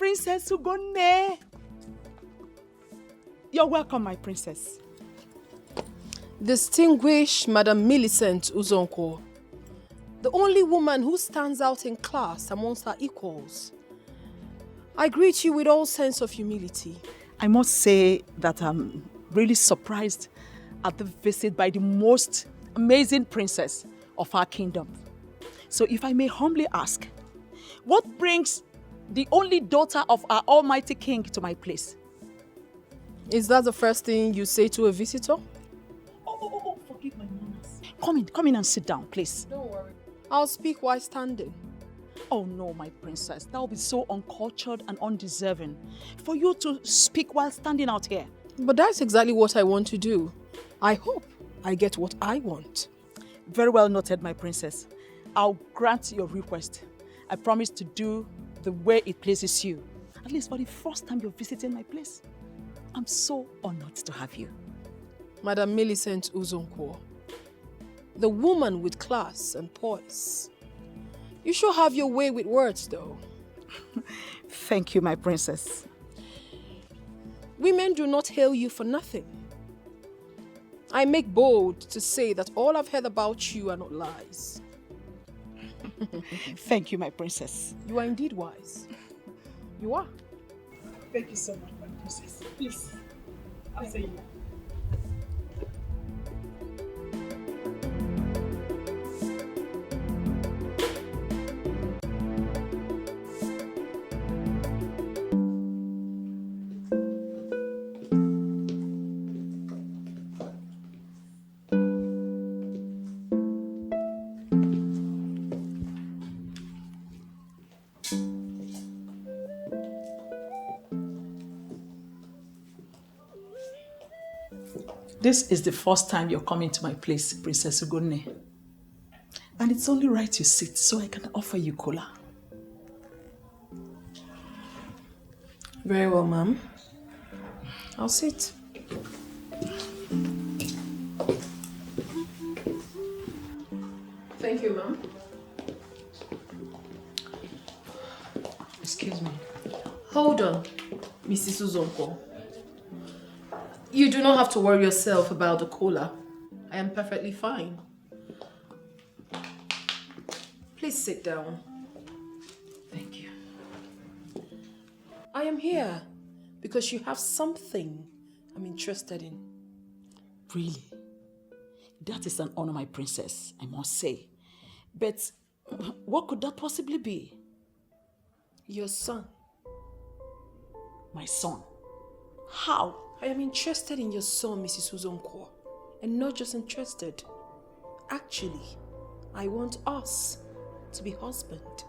Princess Ugone. You're welcome, my princess. Distinguished Madam Millicent Uzonko, the only woman who stands out in class amongst her equals. I greet you with all sense of humility. I must say that I'm really surprised at the visit by the most amazing princess of our kingdom. So if I may humbly ask, what brings the only daughter of our almighty king to my place? Is that the first thing you say to a visitor? Oh, forgive my manners. Come in and sit down, please. Don't worry. I'll speak while standing. Oh no, my princess, that will be so uncultured and undeserving for you to speak while standing out here. But that's exactly what I want to do. I hope I get what I want. Very well noted, my princess. I'll grant your request. I promise to do the way it pleases you. At least for the first time you're visiting my place. I'm so honored to have you. Madam Millicent Uzonko, the woman with class and poise. You sure have your way with words, though. Thank you, my princess. Women do not hail you for nothing. I make bold to say that all I've heard about you are not lies. Thank you, my princess. You are indeed wise. You are. Thank you so much, my princess. Please, I'll say you. This is the first time you're coming to my place, Princess Ugone. And it's only right you sit so I can offer you cola. Very well, ma'am. I'll sit. Thank you, ma'am. Excuse me. Hold on, Mrs. Uzonko. You do not have to worry yourself about the cola. I am perfectly fine. Please sit down. Thank you. I am here because you have something I'm interested in. Really? That is an honor, my princess, I must say. But what could that possibly be? Your son. My son? How? I am interested in your son, Mrs. Uzonko. And not just interested. Actually, I want us to be husband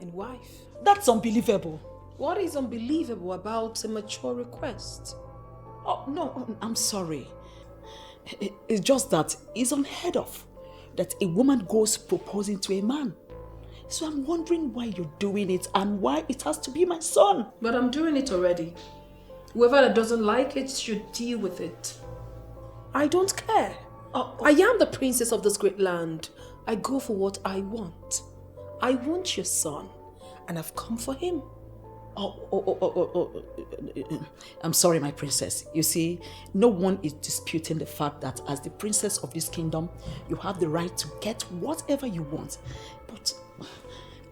and wife. That's unbelievable. What is unbelievable about a mature request? Oh, no, I'm sorry. It's just that it's unheard of that a woman goes proposing to a man. So I'm wondering why you're doing it and why it has to be my son. But I'm doing it already. Whoever that doesn't like it should deal with it. I don't care. I am the princess of this great land. I go for what I want. I want your son, and I've come for him. I'm sorry, my princess. You see, no one is disputing the fact that as the princess of this kingdom, you have the right to get whatever you want. But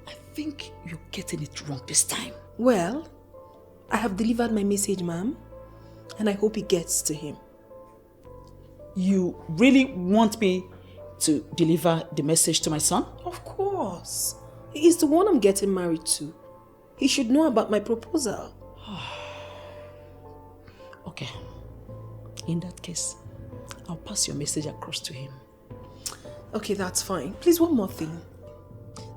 I think you're getting it wrong this time. Well, I have delivered my message, ma'am, and I hope it gets to him. You really want me to deliver the message to my son? Of course. He is the one I'm getting married to. He should know about my proposal. Okay. In that case, I'll pass your message across to him. Okay, that's fine. Please, one more thing.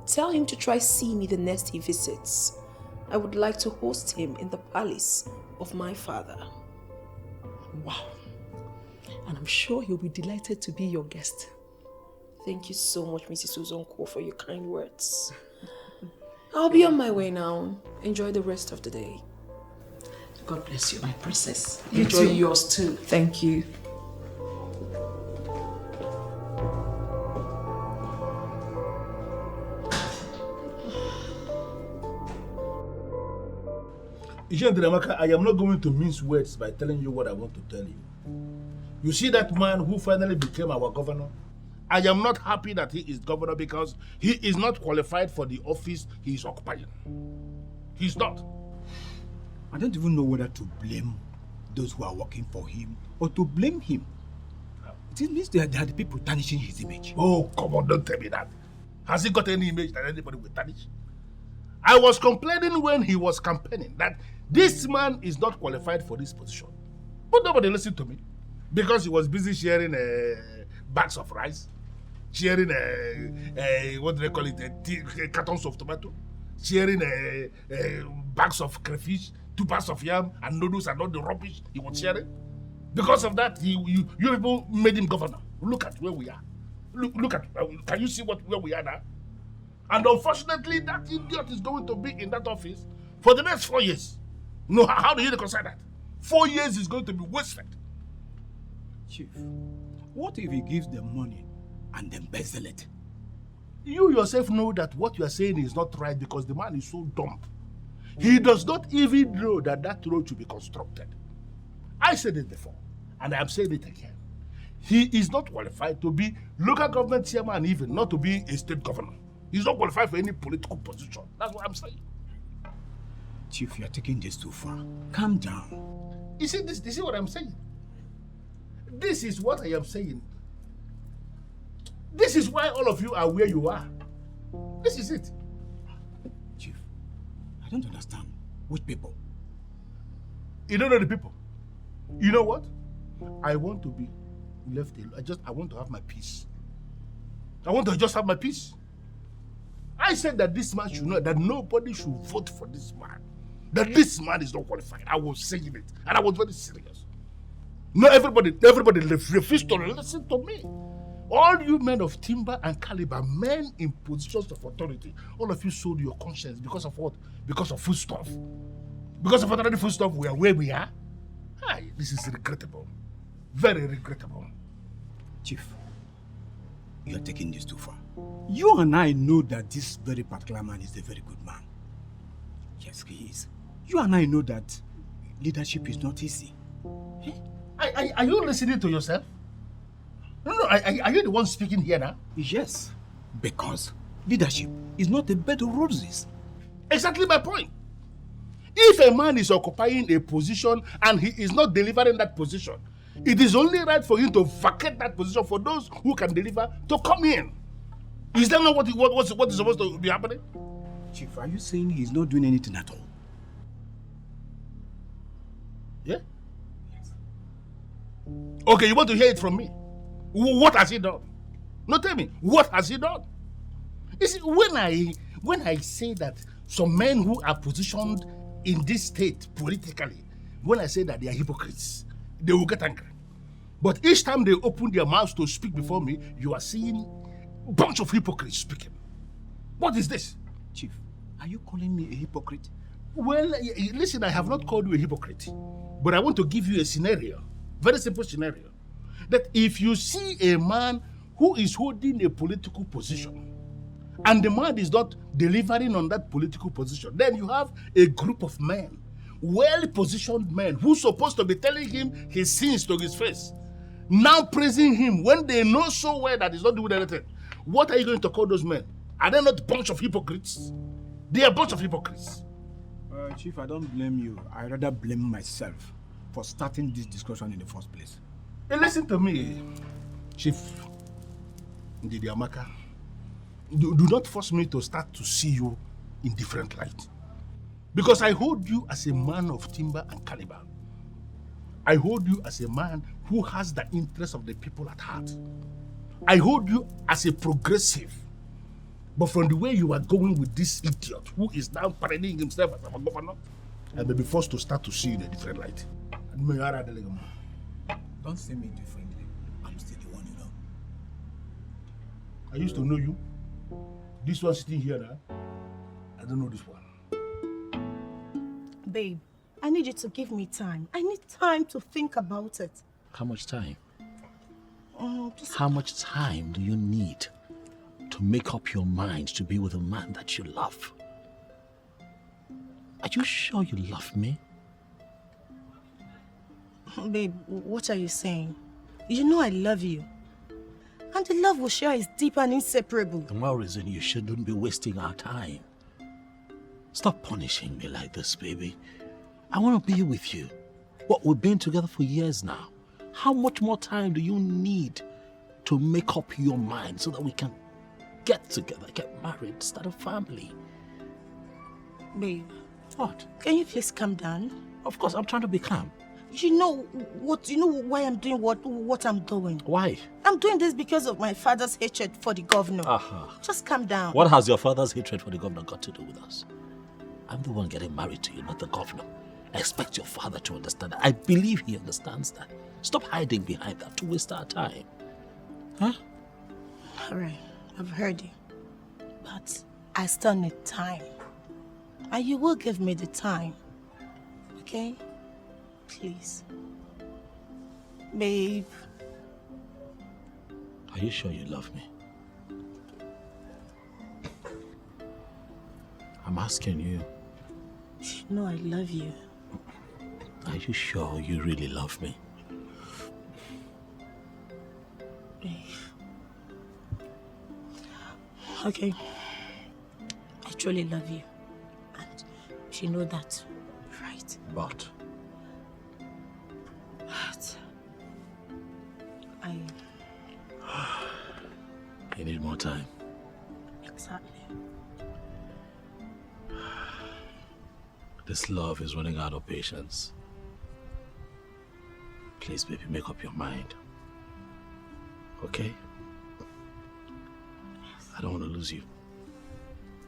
Tell him to try see me the next he visits. I would like to host him in the palace of my father. Wow. And I'm sure he'll be delighted to be your guest. Thank you so much, Mrs. Uzonko, for your kind words. I'll be on my way now. Enjoy the rest of the day. God bless you, my princess. You Enjoy too. yours too. Thank you. Amaka, I am not going to mince words by telling you what I want to tell you. You see that man who finally became our governor? I am not happy that he is governor because he is not qualified for the office he is occupying. He's not. I don't even know whether to blame those who are working for him or to blame him. It means they are the people tarnishing his image. Oh, come on, don't tell me that. Has he got any image that anybody will tarnish? I was complaining when he was campaigning that this man is not qualified for this position. But nobody listened to me because he was busy sharing bags of rice, sharing what do they call it, cartons of tomato, sharing bags of crayfish, 2 bags of yam and noodles and all the rubbish he was sharing. Because of that, you people made him governor. Look at where we are. Look at, can you see where we are now? And unfortunately, that idiot is going to be in that office for the next 4 years. No, how do you reconcile that? 4 years is going to be wasted. Chief, what if he gives them money and embezzle it? You yourself know that what you are saying is not right because the man is so dumb. He does not even know that road should be constructed. I said it before, and I am saying it again. He is not qualified to be local government chairman, even not to be a state governor. He's not qualified for any political position. That's what I'm saying. Chief, you are taking this too far. Calm down. You see this? You see what I'm saying? This is what I am saying. This is why all of you are where you are. This is it. Chief, I don't understand. Which people? You don't know the people. You know what? I want to be left alone. I want to have my peace. I want to just have my peace. I said that this man should know that nobody should vote for this man. That this man is not qualified. I was saying it, and I was very serious. No, everybody refused to listen to me. All you men of timber and caliber, men in positions of authority, all of you sold your conscience because of what? Because of foodstuff. Because of ordinary foodstuff, we are where we are. Hi, this is regrettable. Very regrettable. Chief, you are taking this too far. You and I know that this very particular man is a very good man. Yes, he is. You and I know that leadership is not easy. Are you listening to yourself? No, are you the one speaking here now? Yes, because leadership is not a bed of roses. Exactly my point. If a man is occupying a position and he is not delivering that position, it is only right for him to vacate that position for those who can deliver to come in. Is that not what is supposed to be happening? Chief, are you saying he's not doing anything at all? Yeah? Yes. Okay, you want to hear it from me? What has he done? No, tell me, what has he done? You see, when I say that some men who are positioned in this state politically, when I say that they are hypocrites, they will get angry. But each time they open their mouths to speak before me, you are seeing a bunch of hypocrites speaking. What is this? Chief, are you calling me a hypocrite? Well, listen, I have not called you a hypocrite, but I want to give you a scenario, very simple scenario, that if you see a man who is holding a political position and the man is not delivering on that political position, then you have a group of men, well-positioned men, who are supposed to be telling him his sins to his face, now praising him when they know so well that he's not doing anything. What are you going to call those men? Are they not a bunch of hypocrites? They are a bunch of hypocrites. Chief, I don't blame you. I rather blame myself for starting this discussion in the first place. Hey, listen to me, Chief Amaka. Do not force me to start to see you in different light. Because I hold you as a man of timber and caliber. I hold you as a man who has the interests of the people at heart. I hold you as a progressive. But from the way you are going with this idiot who is now parading himself as a governor, I may be forced to start to see you in a different light. Don't see me differently. I'm still the one you know. I used to know you. This one sitting here now, I don't know this one. Babe, I need you to give me time. I need time to think about it. How much time? How much time do you need to make up your mind to be with a man that you love? Are you sure you love me? Babe, what are you saying? You know I love you. And the love we share is deep and inseparable. The more reason you shouldn't be wasting our time. Stop punishing me like this, baby. I want to be with you. What, we've been together for years now. How much more time do you need to make up your mind so that we can get together, get married, start a family? Babe. What? Can you please calm down? Of course, I'm trying to be calm. You know why I'm doing what I'm doing? Why? I'm doing this because of my father's hatred for the governor. Just calm down. What has your father's hatred for the governor got to do with us? I'm the one getting married to you, not the governor. I expect your father to understand that. I believe he understands that. Stop hiding behind that to waste our time. Huh? All right, I've heard you. But I still need time. And you will give me the time. Okay? Please. Babe. Are you sure you love me? I'm asking you. You know I love you. Are you sure you really love me? Babe. Okay. I truly love you. And you know that, right? But you need more time. Exactly. This love is running out of patience. Please, baby, make up your mind. Okay? I don't want to lose you.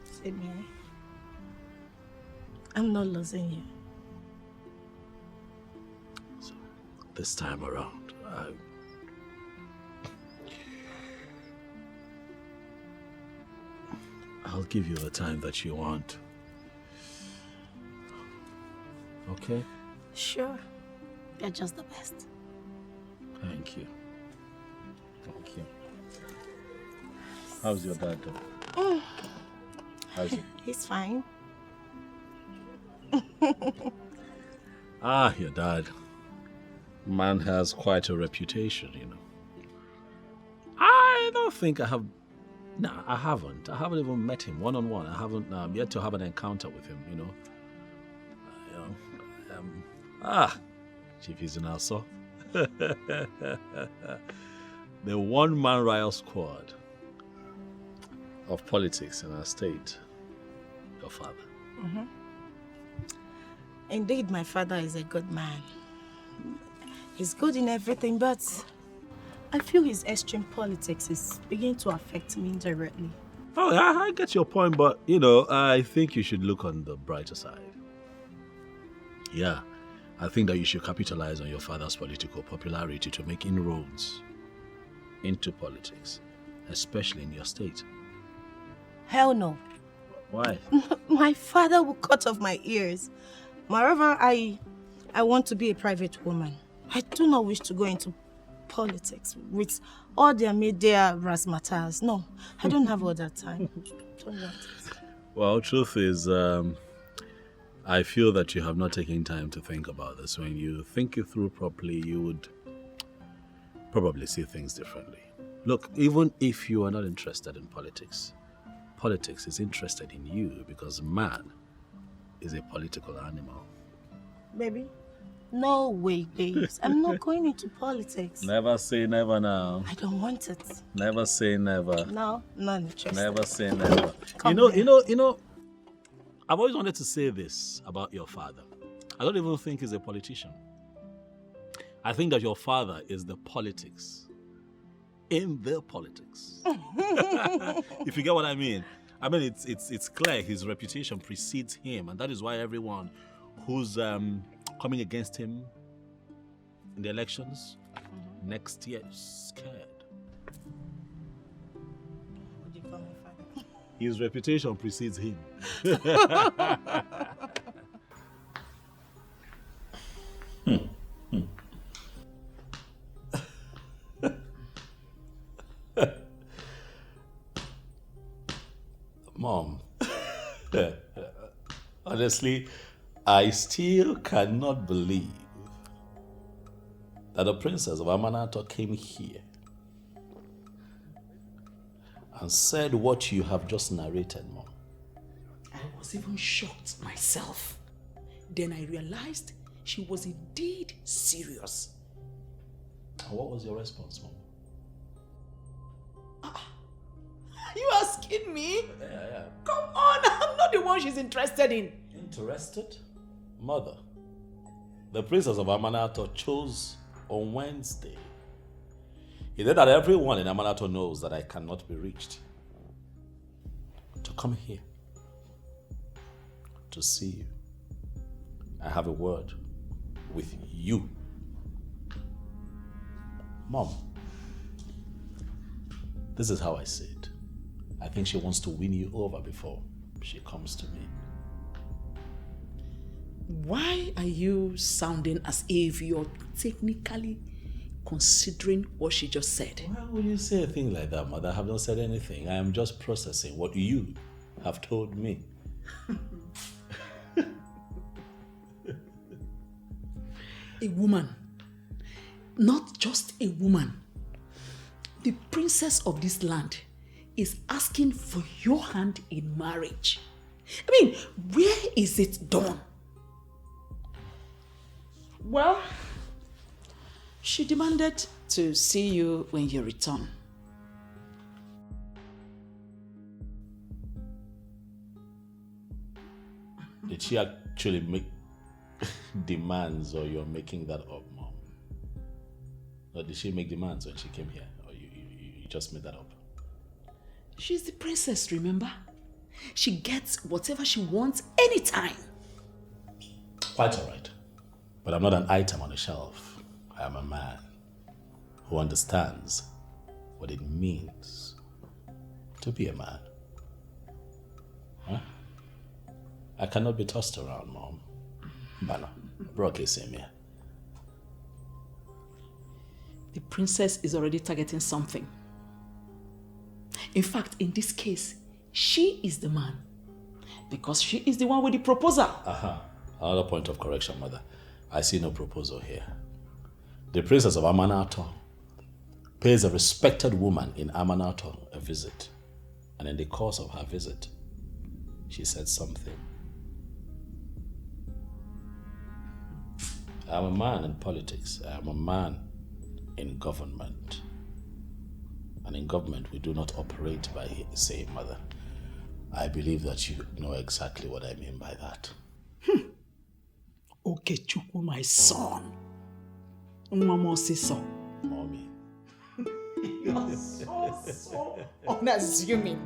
Same here. I'm not losing you. So, this time around, I'll give you the time that you want. Okay? Sure. You're just the best. Thank you. Thank you. How's your dad doing? How's he? He's fine. Your dad. Man has quite a reputation, you know. I don't think I have... Nah, I haven't. I haven't even met him one-on-one. I haven't yet to have an encounter with him, you know. Chief is in our saw. The one-man riot squad of politics in our state. Your father. Mm-hmm. Indeed, my father is a good man. He's good in everything, but I feel his extreme politics is beginning to affect me indirectly. Oh, I get your point, but, you know, I think you should look on the brighter side. Yeah, I think that you should capitalize on your father's political popularity to make inroads into politics, especially in your state. Hell no. Why? My father will cut off my ears. Moreover, I want to be a private woman. I do not wish to go into politics with all their media razzmatazz. No, I don't have all that time. Don't want it. Well, truth is, I feel that you have not taken time to think about this. When you think it through properly, you would probably see things differently. Look, even if you are not interested in politics, politics is interested in you because man is a political animal. Baby? No way, babes. I'm not going into politics. Never say never now. I don't want it. Never say never. No, not interested. Never say never. Come You know, I've always wanted to say this about your father. I don't even think he's a politician. I think that your father is the politics in the politics. If you get what I mean. I mean, it's clear his reputation precedes him, and that is why everyone who's coming against him in the elections next year is scared. What do you call my father? His reputation precedes him. Mom, honestly, I still cannot believe that the princess of Amanato came here and said what you have just narrated, Mom. I was even shocked myself. Then I realized she was indeed serious. And what was your response, Mom? Are you asking me? Yeah. Come on, I'm not the one she's interested in. Interested? Mother, the princess of Amanato chose on Wednesday. He said that everyone in Amanato knows that I cannot be reached. To come here, to see you. I have a word with you. Mom, this is how I see it. I think she wants to win you over before she comes to me. Why are you sounding as if you're technically considering what she just said? Why would you say a thing like that, Mother? I have not said anything. I am just processing what you have told me. A woman, not just a woman, the princess of this land is asking for your hand in marriage. I mean, where is it done? Well, she demanded to see you when you return. Did she actually make demands, or you're making that up, Mom? Or did she make demands when she came here, or you just made that up? She's the princess, remember? She gets whatever she wants anytime. Quite all right. But I'm not an item on a shelf. I am a man who understands what it means to be a man. Huh? I cannot be tossed around, Mom. Bana, broke same here. The princess is already targeting something. In fact, in this case, she is the man. Because she is the one with the proposal. Another point of correction, Mother. I see no proposal here. The princess of Amanato pays a respected woman in Amanato a visit. And in the course of her visit, she said something. I'm a man in politics. I'm a man in government. And in government, we do not operate by saying, Mother. I believe that you know exactly what I mean by that. Okay, Chukwu, my son. Mama so. Mommy. You're so unassuming.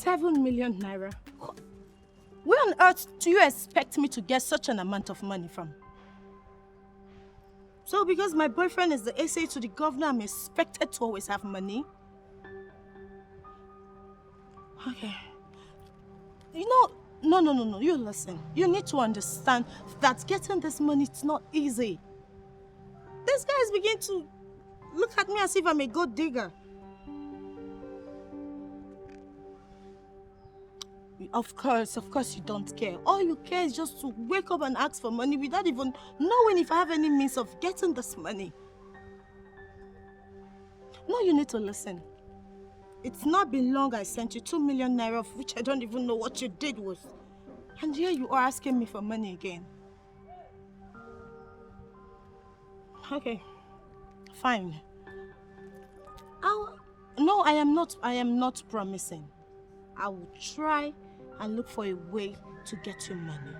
₦7 million. Where on earth do you expect me to get such an amount of money from? So because my boyfriend is the SA to the governor, I'm expected to always have money? Okay. You know, no, you listen. You need to understand that getting this money is not easy. These guys begin to look at me as if I'm a gold digger. Of course you don't care. All you care is just to wake up and ask for money without even knowing if I have any means of getting this money. No, you need to listen. It's not been long I sent you 2 million naira, of which I don't even know what you did with. And here you are asking me for money again. Okay, fine. No, I am not promising. I will try and look for a way to get you money.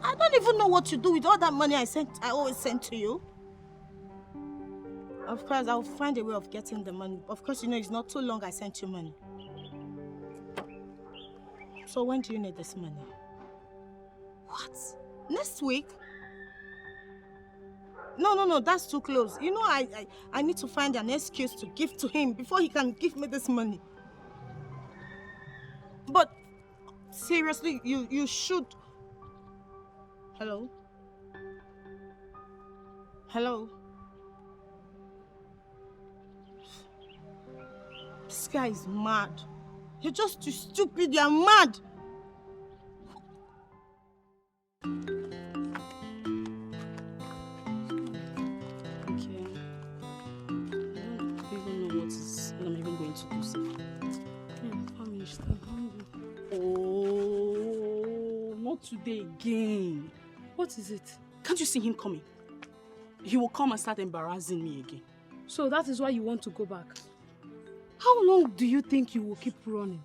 I don't even know what to do with all that money I always send to you. Of course, I'll find a way of getting the money. Of course, you know, it's not too long I sent you money. So when do you need this money? What? Next week? No, that's too close. You know, I need to find an excuse to give to him before he can give me this money. But seriously, you should... Hello? Hello? This guy is mad. You're just too stupid. You're mad. Okay. I don't even know what I'm even going to do. So. Oh, not today again. What is it? Can't you see him coming? He will come and start embarrassing me again. So that is why you want to go back? How long do you think you will keep running?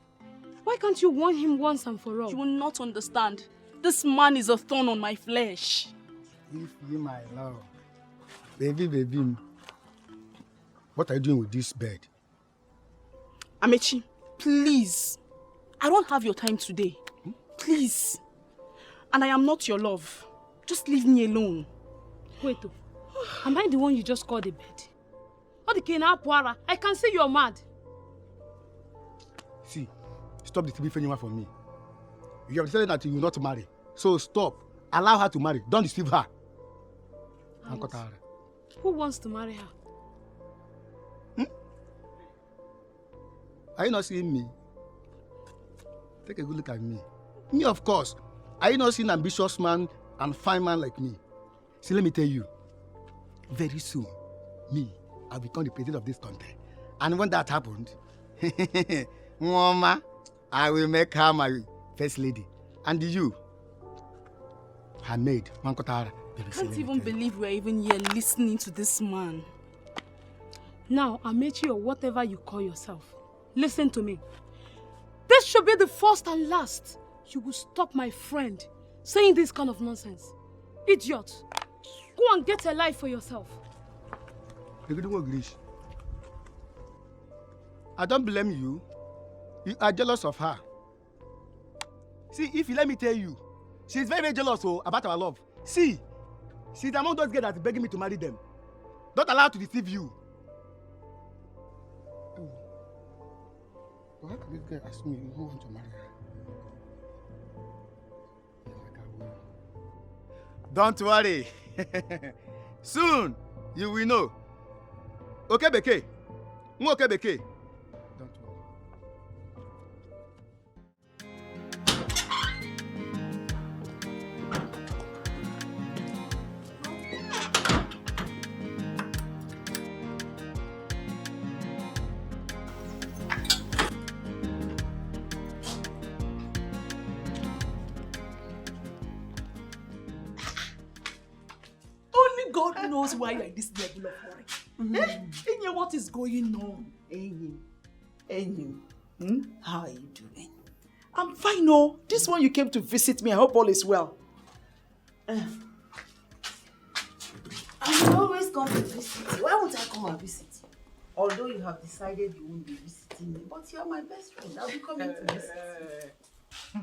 Why can't you warn him once and for all? You will not understand. This man is a thorn on my flesh. If you, my love. Baby. What are you doing with this bed? Amechi, please. I don't have your time today. Please. And I am not your love. Just leave me alone. Wait, am I the one you just called a bed? I can see you're mad. See, stop the TV anyone from me. You have decided that you will not marry. So stop. Allow her to marry. Don't deceive her. Who wants to marry her? Are you not seeing me? Take a good look at me. Me, of course. Are you not seeing an ambitious man and fine man like me? See, let me tell you. Very soon, I'll become the president of this country. And when that happened, Mama, I will make her my first lady. And you, her maid, Mankotara. I can't even believe we're even here listening to this man. Now, Amechi or whatever you call yourself, listen to me. This should be the first and last. You will stop my friend saying this kind of nonsense. Idiot. Go and get a life for yourself. I don't blame you. You are jealous of her. See, if you let me tell you, she's very, very jealous about our love. See, she's among those girls that's begging me to marry them. Don't allow her to deceive you. Why can this girl ask me who wants to marry her? Don't worry. Soon, you will know. Okay, Beke. Okay, Beke. Don't worry. God knows why you're at this level of worry. Enye, what is going on? Enyi, how are you doing? I'm fine, no. This one you came to visit me. I hope all is well. I always come to visit you. Why won't I come and visit you? Although you have decided you won't be visiting me, but you're my best friend. I'll be coming to visit you.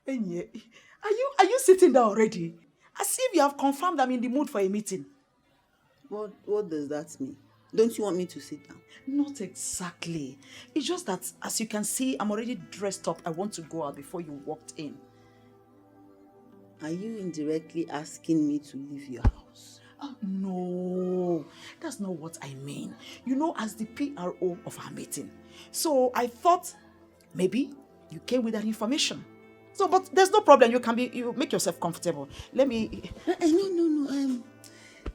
Enye, are you sitting down already? As if you have confirmed I'm in the mood for a meeting. What does that mean? Don't you want me to sit down? Not exactly. It's just that, as you can see, I'm already dressed up. I want to go out before you walked in. Are you indirectly asking me to leave your house? Oh, no, that's not what I mean. You know, as the PRO of our meeting. So I thought maybe you came with that information. So, but there's no problem. You make yourself comfortable. Let me... No.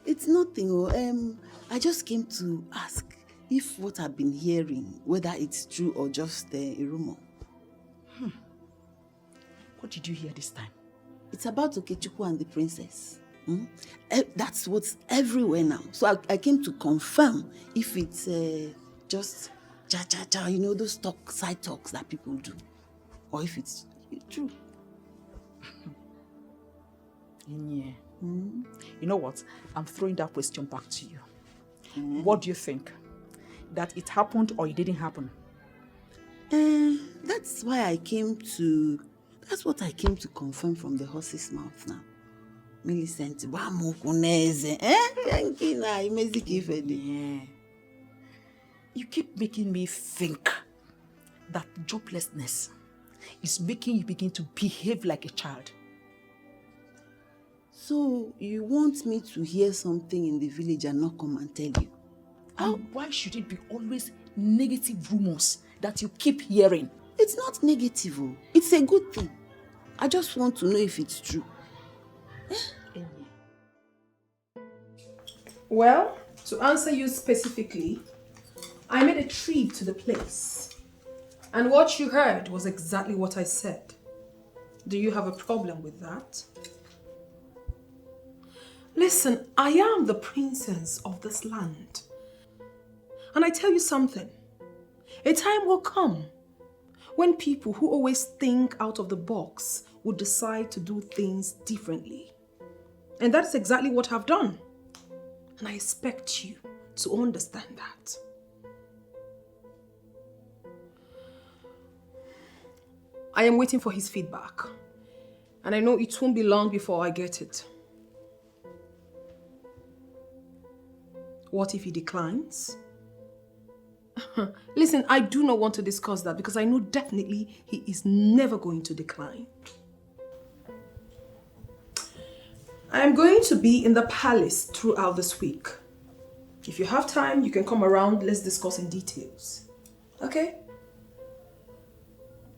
It's nothing. I just came to ask if what I've been hearing, whether it's true or just a rumor. What did you hear this time? It's about Okechukwu and the princess. That's what's everywhere now. So I came to confirm if it's just cha-cha-cha, you know, those side talks that people do. Or if it's true. Yeah. You know what? I'm throwing that question back to you. What do you think? That it happened or it didn't happen? That's what I came to confirm from the horse's mouth now. Millicent, Yeah. You keep making me think that joblessness is making you begin to behave like a child. So you want me to hear something in the village and not come and tell you? And why should it be always negative rumors that you keep hearing? It's not negative. It's a good thing. I just want to know if it's true. Well, to answer you specifically, I made a trip to the place. And what you heard was exactly what I said. Do you have a problem with that? Listen, I am the princess of this land. And I tell you something. A time will come when people who always think out of the box will decide to do things differently. And that's exactly what I've done. And I expect you to understand that. I am waiting for his feedback. And I know it won't be long before I get it. What if he declines? Listen, I do not want to discuss that because I know definitely he is never going to decline. I am going to be in the palace throughout this week. If you have time, you can come around. Let's discuss in details. Okay?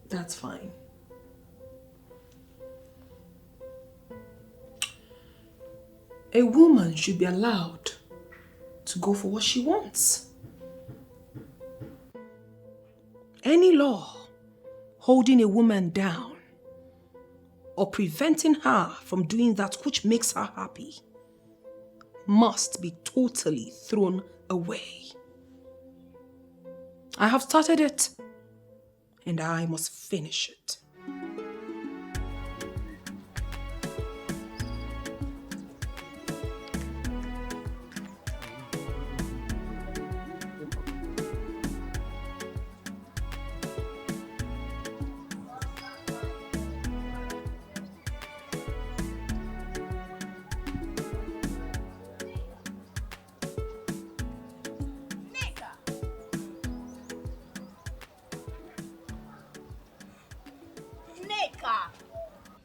That's fine. A woman should be allowed to go for what she wants. Any law holding a woman down or preventing her from doing that which makes her happy must be totally thrown away. I have started it, and I must finish it.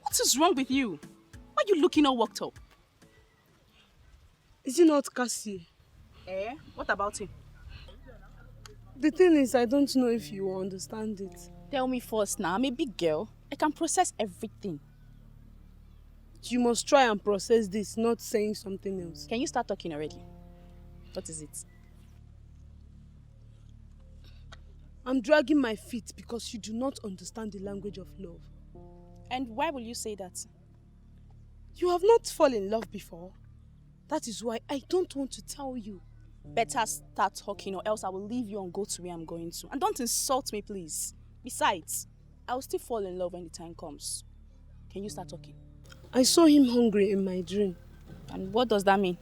What is wrong with you? Why are you looking all worked up? Is it not Cassie? What about him? The thing is, I don't know if you will understand it. Tell me first now. I'm a big girl. I can process everything. You must try and process this, not saying something else. Can you start talking already? What is it? I'm dragging my feet because you do not understand the language of love. And why will you say that? You have not fallen in love before. That is why I don't want to tell you. Better start talking or else I will leave you and go to where I'm going to. And don't insult me, please. Besides, I will still fall in love when the time comes. Can you start talking? I saw him hungry in my dream. And what does that mean?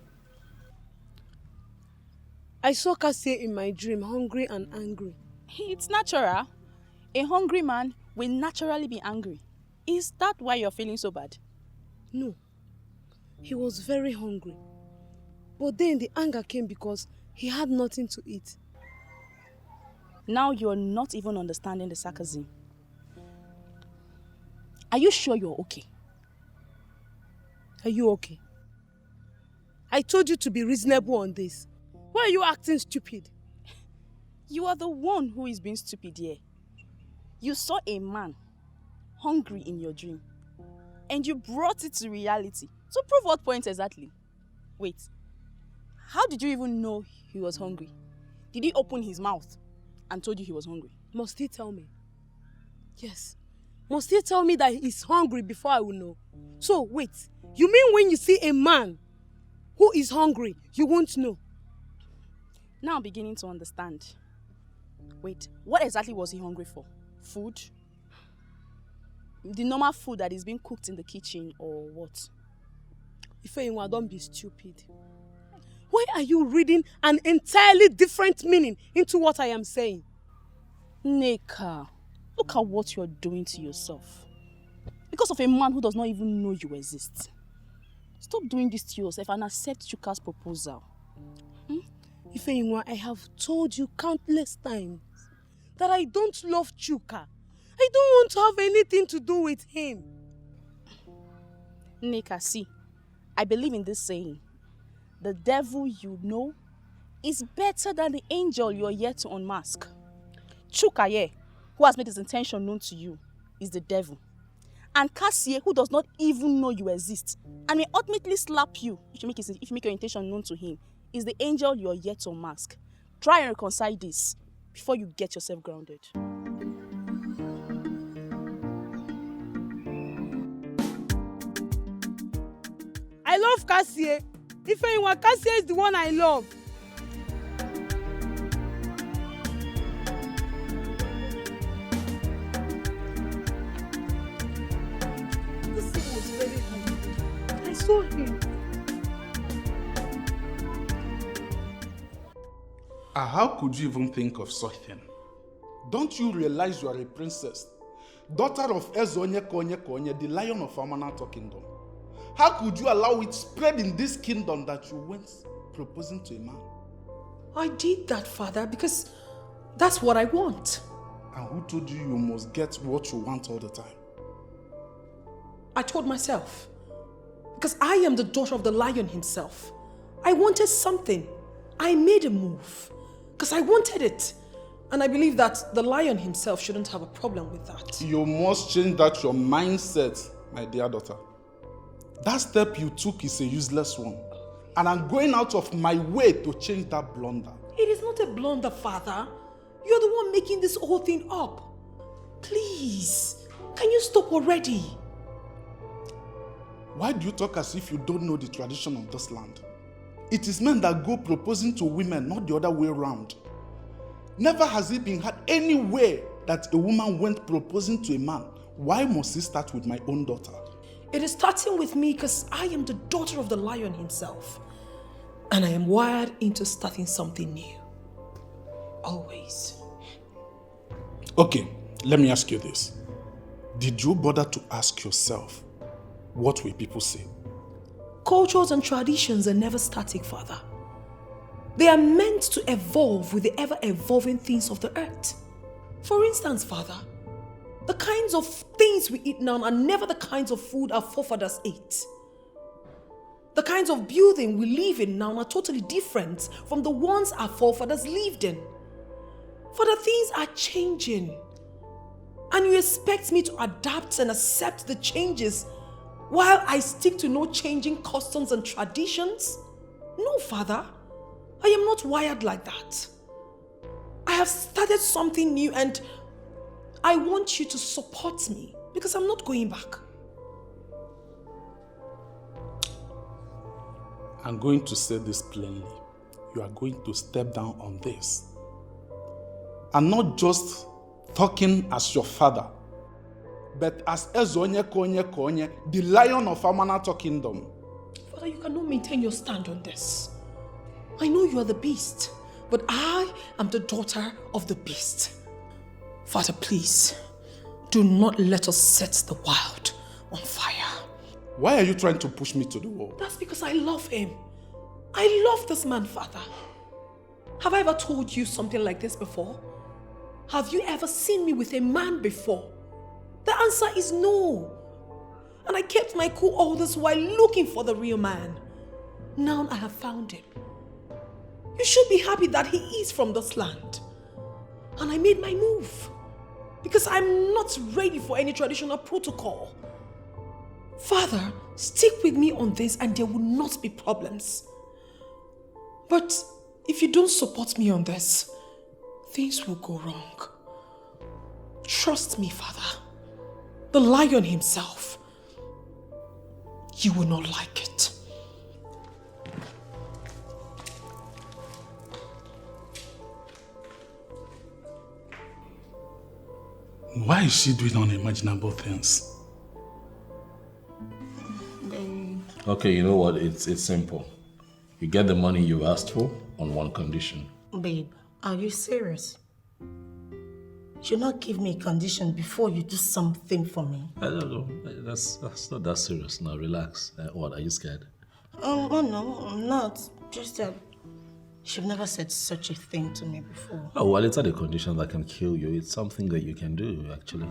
I saw Cassie in my dream, hungry and angry. It's natural. A hungry man will naturally be angry. Is that why you're feeling so bad? No. He was very hungry. But then the anger came because he had nothing to eat. Now you're not even understanding the sarcasm. Are you sure you're okay? Are you okay? I told you to be reasonable on this. Why are you acting stupid? You are the one who is being stupid here. You saw a man hungry in your dream and you brought it to reality. So prove what point exactly? Wait, how did you even know he was hungry? Did he open his mouth and told you he was hungry? Must he tell me? Yes. Must he tell me that he's hungry before I will know? So wait, you mean when you see a man who is hungry, you won't know? Now I'm beginning to understand. Wait, what exactly was he hungry for? Food? The normal food that is being cooked in the kitchen or what? Ifeyinwa, don't be stupid. Why are you reading an entirely different meaning into what I am saying? Nneka, look at what you're doing to yourself. Because of a man who does not even know you exist. Stop doing this to yourself and accept Chuka's proposal. Ifeinwa, I have told you countless times that I don't love Chuka. I don't want to have anything to do with him. Nneka, see, I believe in this saying. The devil you know is better than the angel you are yet to unmask. Chuka, who has made his intention known to you, is the devil. And Cassie, who does not even know you exist and may ultimately slap you if you make your intention known to him, is the angel you are yet to unmask. Try and reconcile this before you get yourself grounded. I love Cassie. Ifeinwa, Cassie is the one I love. This thing was very hungry. I saw him. How could you even think of such thing? Don't you realize you are a princess? Daughter of Ezonye Konye Konye, the lion of Amaka kingdom. How could you allow it spread in this kingdom that you went proposing to a man? I did that, Father, because that's what I want. And who told you you must get what you want all the time? I told myself. Because I am the daughter of the lion himself. I wanted something. I made a move. Because I wanted it. And I believe that the lion himself shouldn't have a problem with that. You must change that your mindset, my dear daughter. That step you took is a useless one. And I'm going out of my way to change that blunder. It is not a blunder, Father. You're the one making this whole thing up. Please, can you stop already? Why do you talk as if you don't know the tradition of this land? It is men that go proposing to women, not the other way around. Never has it been had anywhere that a woman went proposing to a man. Why must it start with my own daughter? It is starting with me because I am the daughter of the lion himself. And I am wired into starting something new. Always. Okay, let me ask you this. Did you bother to ask yourself, what will people say? Cultures and traditions are never static, Father. They are meant to evolve with the ever-evolving things of the earth. For instance, Father, the kinds of things we eat now are never the kinds of food our forefathers ate. The kinds of building we live in now are totally different from the ones our forefathers lived in. Father, things are changing. And you expect me to adapt and accept the changes while I stick to no changing customs and traditions? No, Father. I am not wired like that. I have started something new and I want you to support me because I'm not going back. I'm going to say this plainly. You are going to step down on this. I'm not just talking as your father, but as Ezonye Konye Konye, the lion of Amaka kingdom. Father, you cannot maintain your stand on this. I know you are the beast, but I am the daughter of the beast. Father, please, do not let us set the wild on fire. Why are you trying to push me to the wall? That's because I love him. I love this man, Father. Have I ever told you something like this before? Have you ever seen me with a man before? The answer is no. And I kept my cool all this while looking for the real man. Now I have found him. You should be happy that he is from this land. And I made my move. Because I'm not ready for any traditional protocol. Father, stick with me on this and there will not be problems. But if you don't support me on this, things will go wrong. Trust me, Father. The lion himself. You will not like it. Why is she doing unimaginable things? Okay, you know what? It's simple. You get the money you asked for on one condition. Babe, are you serious? You'll not give me a condition before you do something for me. I don't know. That's not that serious. Now relax. What, are you scared? Oh no, I'm not. Just that you've never said such a thing to me before. Oh, well, it's not a condition that can kill you. It's something that you can do, actually.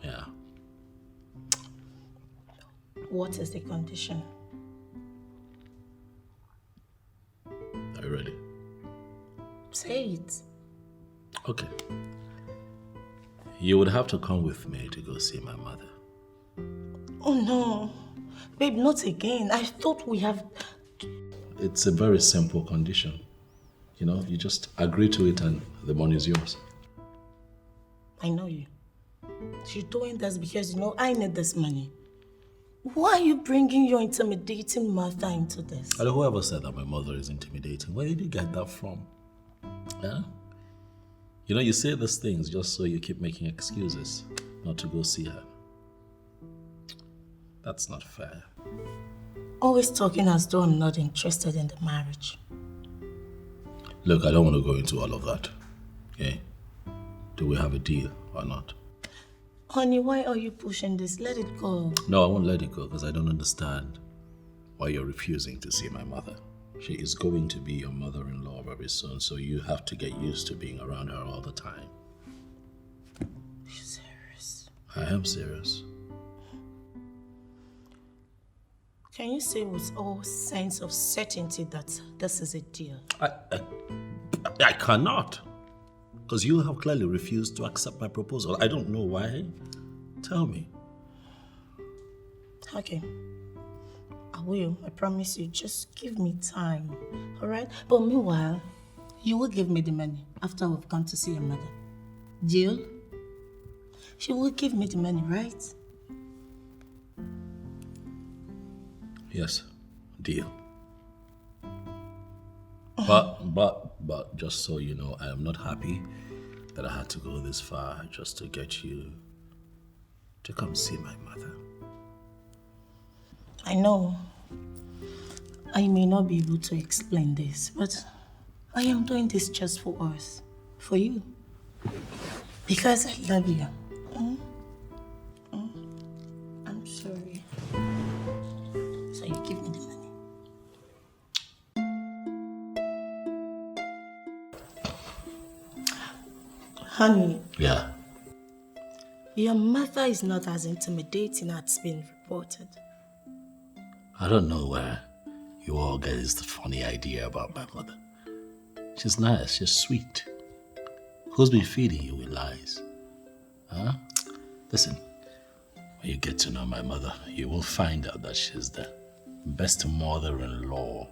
Yeah. What is the condition? Are you ready? Say it. Okay. You would have to come with me to go see my mother. Oh no. Babe, not again. I thought we have... It's a very simple condition. You know, you just agree to it and the money is yours. I know you. You're doing this because you know I need this money. Why are you bringing your intimidating mother into this? And whoever said that my mother is intimidating, where did you get that from? Yeah? You know, you say these things just so you keep making excuses not to go see her. That's not fair. Always talking as though I'm not interested in the marriage. Look, I don't want to go into all of that. Okay? Do we have a deal or not? Honey, why are you pushing this? Let it go. No, I won't let it go because I don't understand why you're refusing to see my mother. She is going to be your mother-in-law very soon, so you have to get used to being around her all the time. You're serious? I am serious. Can you say with all sense of certainty that this is a deal? I cannot. Because you have clearly refused to accept my proposal. I don't know why. Tell me. Okay. I will. I promise you. Just give me time. Alright? But meanwhile, you will give me the money after we've gone to see your mother. Deal? She will give me the money, right? Yes. Deal. But just so you know, I am not happy that I had to go this far just to get you to come see my mother. I know I may not be able to explain this, but I am doing this just for us, for you, because I love you. I'm sorry. So you give me the money. Honey. Yeah. Your mother is not as intimidating as it's been reported. I don't know where you all get this funny idea about my mother. She's nice, she's sweet. Who's been feeding you with lies? Huh? Listen, when you get to know my mother, you will find out that she's the best mother-in-law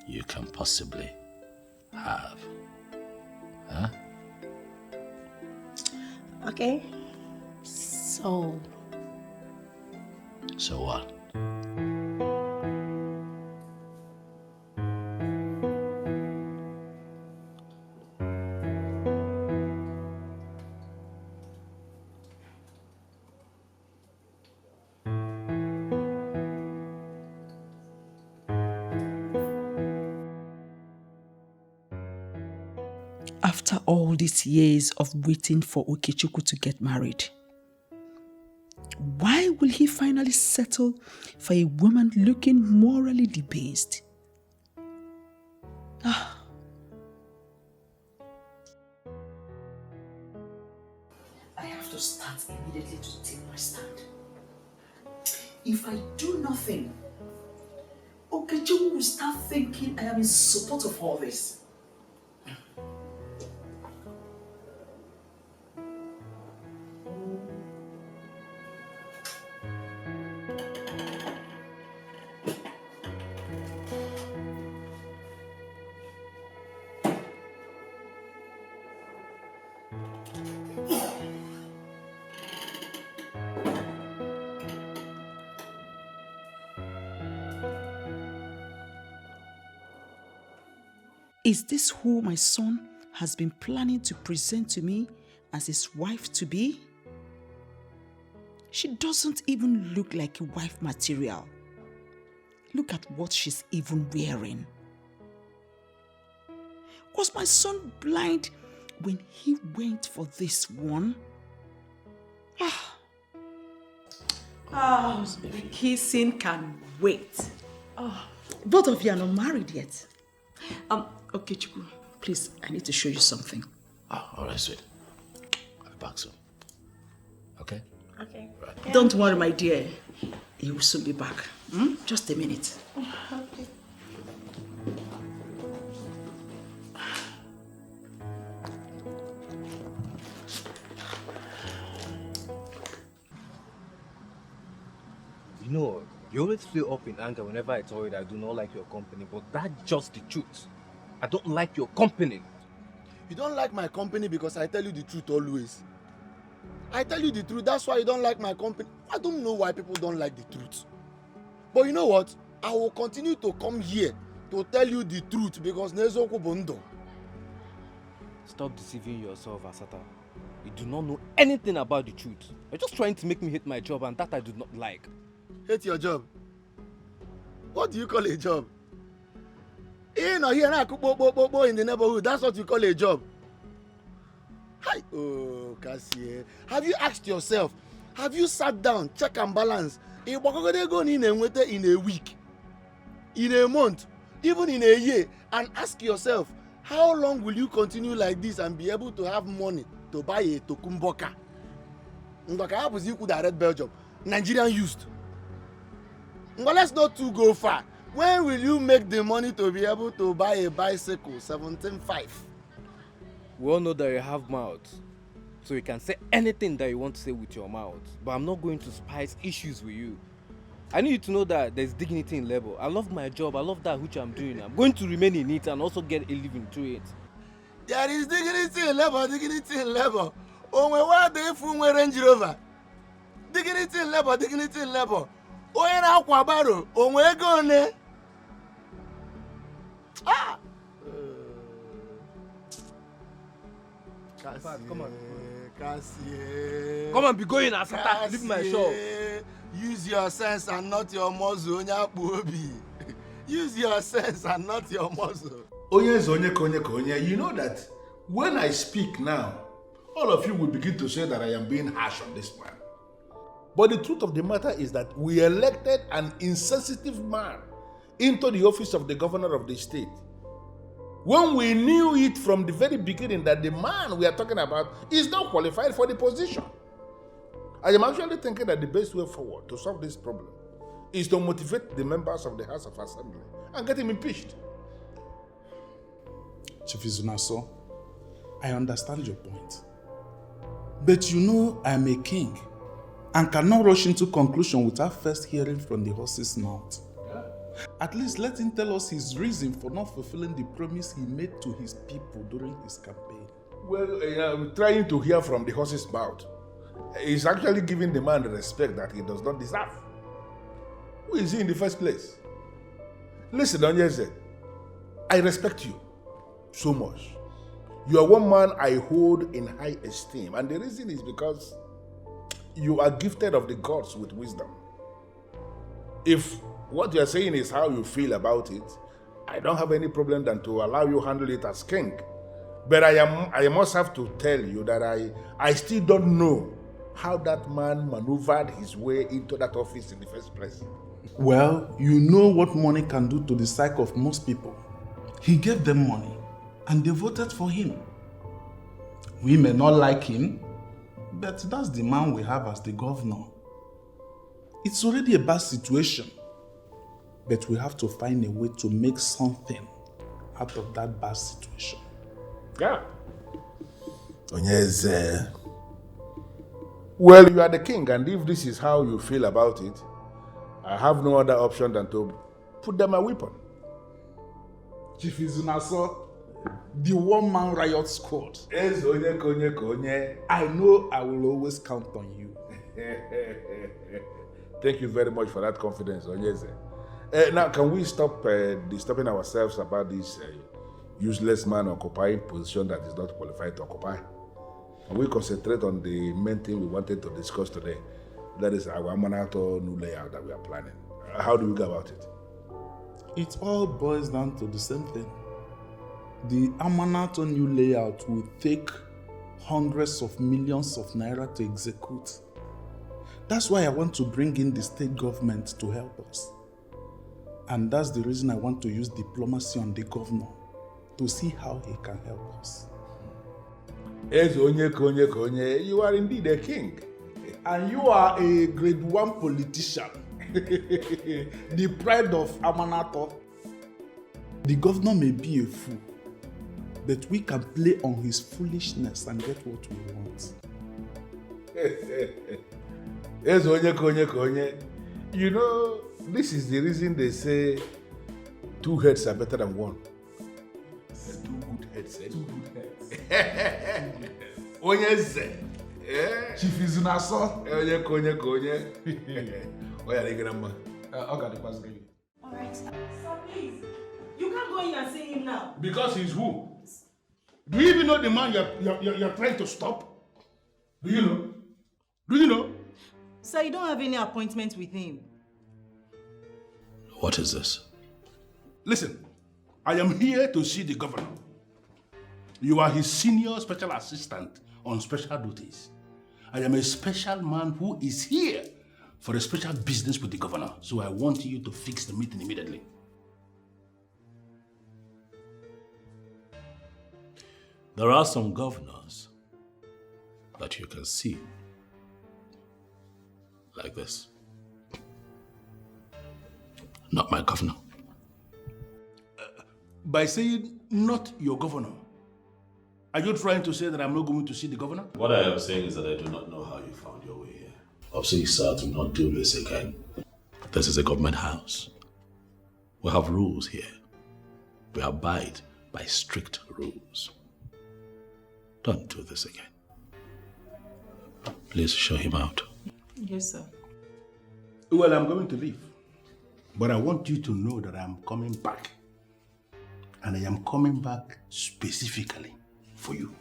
you can possibly have. Huh? Okay. So what? After all these years of waiting for Okechukwu to get married, why will he finally settle for a woman looking morally debased? I have to start immediately to take my stand. If I do nothing, Okechukwu will start thinking I am in support of all this. Is this who my son has been planning to present to me as his wife-to-be? She doesn't even look like a wife material. Look at what she's even wearing. Was my son blind when he went for this one? The kissing can wait. Both of you are not married yet. Okay, Chiku, please, I need to show you something. All right, sweet. I'll be back soon. Okay? Okay. Right. Don't worry, my dear. He will soon be back. Just a minute. Okay. You know, you always feel up in anger whenever I tell you that I do not like your company, but that's just the truth. I don't like your company. You don't like my company because I tell you the truth always. I tell you the truth, that's why you don't like my company. I don't know why people don't like the truth. But you know what? I will continue to come here to tell you the truth because Nezoku Bondo. Stop deceiving yourself, Asata. You do not know anything about the truth. You're just trying to make me hate my job, and that I do not like. Hate your job? What do you call a job? In or here now, in the neighborhood, that's what you call a job. Hi. Oh, Cassie. Have you asked yourself, have you sat down, check and balance? If we're going in a week, in a month, even in a year, and ask yourself, how long will you continue like this and be able to have money to buy a tokumboka? Ndoka happens you could have read Belgium. Nigerian used. But let's not too go far. When will you make the money to be able to buy a bicycle? 17.5. We all know that you have mouth, so you can say anything that you want to say with your mouth. But I'm not going to spice issues with you. I need you to know that there's dignity in labor. I love my job. I love that which I'm doing. I'm going to remain in it and also get a living through it. There is dignity in labor, dignity in labor. Oh, my word, if we Range Rover. Dignity in labor, dignity in labor. Oh, in Aquabaro. Oh, we're going. Ah! Come on. Cassie. Come on, be going, Asata. Leave my shop. Use your sense and not your muzzle. Use your sense and not your muzzle. You know that when I speak now, all of you will begin to say that I am being harsh on this man. But the truth of the matter is that we elected an insensitive man into the office of the governor of the state, when we knew it from the very beginning that the man we are talking about is not qualified for the position. I am actually thinking that the best way forward to solve this problem is to motivate the members of the House of Assembly and get him impeached. Chief Izunaso, I understand your point. But you know I am a king and cannot rush into conclusion without first hearing from the horse's mouth. At least let him tell us his reason for not fulfilling the promise he made to his people during his campaign. Well, trying to hear from the horse's mouth is actually giving the man the respect that he does not deserve. Who is he in the first place? Listen, Onyeze, I respect you so much. You are one man I hold in high esteem, and the reason is because you are gifted of the gods with wisdom. If what you are saying is how you feel about it, I don't have any problem than to allow you handle it as king. But I must have to tell you that I still don't know how that man maneuvered his way into that office in the first place. Well, you know what money can do to the psyche of most people. He gave them money and they voted for him. We may not like him, but that's the man we have as the governor. It's already a bad situation, but we have to find a way to make something out of that bad situation. Yeah. Onyeze. Well, you are the king, and if this is how you feel about it, I have no other option than to put them a weapon. Chief Izunaso, the one-man riot squad. I know I will always count on you. Thank you very much for that confidence, Onyeze. Now, can we stop disturbing ourselves about this useless man occupying position that is not qualified to occupy? Can we concentrate on the main thing we wanted to discuss today? That is our Amanato new layout that we are planning. How do we go about it? It all boils down to the same thing. The Amanato new layout will take hundreds of millions of naira to execute. That's why I want to bring in the state government to help us. And that's the reason I want to use diplomacy on the governor to see how he can help us. You are indeed a king. And you are a grade 1 politician. The pride of Amanato. The governor may be a fool, but we can play on his foolishness and get what we want. You know, this is the reason they say 2 heads are better than 1. 2 good heads. 2 good heads. Chief is in our son. Alright, sir, please. You can't go in and see him now. Because he's who? Do you even know the man you're trying to stop? Do you know? Do you know? Sir, you don't have any appointment with him. What is this? Listen, I am here to see the governor. You are his senior special assistant on special duties. I am a special man who is here for a special business with the governor. So I want you to fix the meeting immediately. There are some governors that you can see like this. Not my governor. By saying not your governor, are you trying to say that I'm not going to see the governor? What I am saying is that I do not know how you found your way here. Please, sir, do not do this again. This is a government house. We have rules here. We abide by strict rules. Don't do this again. Please show him out. Yes, sir. Well, I'm going to leave. But I want you to know that I'm coming back. And I am coming back specifically for you.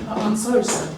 I'm sorry, sir.